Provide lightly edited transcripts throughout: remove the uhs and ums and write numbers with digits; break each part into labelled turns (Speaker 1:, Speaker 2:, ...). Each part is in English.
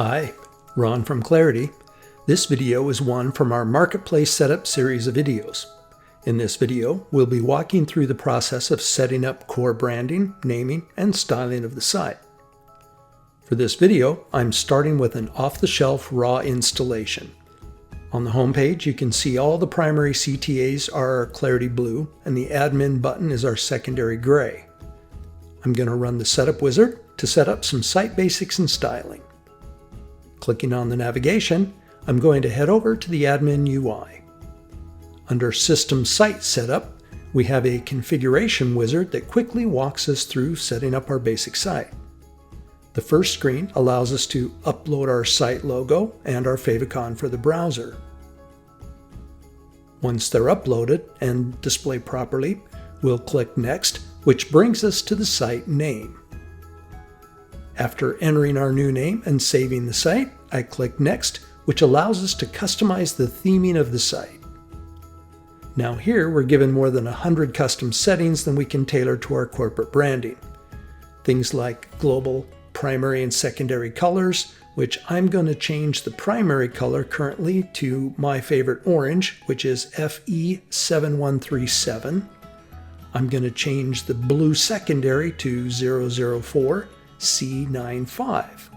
Speaker 1: Hi, Ron from Clarity. This video is one from our Marketplace Setup series of videos. In this video, we'll be walking through the process of setting up core branding, naming, and styling of the site. For this video, I'm starting with an off-the-shelf raw installation. On the home page, you can see all the primary CTAs are our Clarity blue, and the admin button is our secondary gray. I'm going to run the setup wizard to set up some site basics and styling. Clicking on the navigation, I'm going to head over to the admin UI. Under System Site Setup, we have a configuration wizard that quickly walks us through setting up our basic site. The first screen allows us to upload our site logo and our favicon for the browser. Once they're uploaded and displayed properly, we'll click Next, which brings us to the site name. After entering our new name and saving the site, I click Next, which allows us to customize the theming of the site. Now here we're given more than 100 custom settings that we can tailor to our corporate branding. Things like global, primary, and secondary colors, which I'm going to change the primary color currently to my favorite orange, which is FE7137. I'm going to change the blue secondary to 004. C95.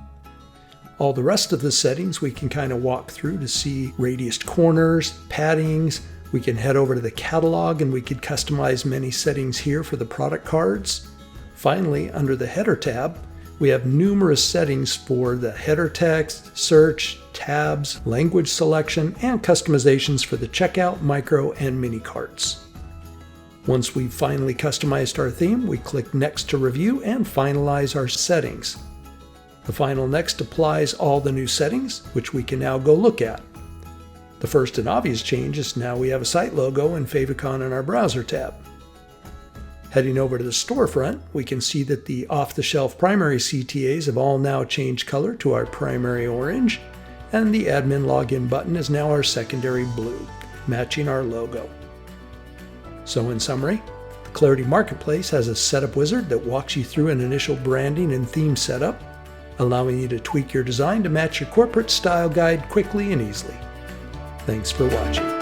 Speaker 1: All the rest of the settings we can kind of walk through to see radiused corners, paddings. We can head over to the catalog and we could customize many settings here for the product cards. Finally, under the header tab, we have numerous settings for the header text, search, tabs, language selection, and customizations for the checkout, micro, and mini carts. Once we've finally customized our theme, we click Next to review and finalize our settings. The final Next applies all the new settings, which we can now go look at. The first and obvious change is now we have a site logo and favicon in our browser tab. Heading over to the storefront, we can see that the off-the-shelf primary CTAs have all now changed color to our primary orange, and the admin login button is now our secondary blue, matching our logo. So in summary, the Clarity Marketplace has a setup wizard that walks you through an initial branding and theme setup, allowing you to tweak your design to match your corporate style guide quickly and easily. Thanks for watching.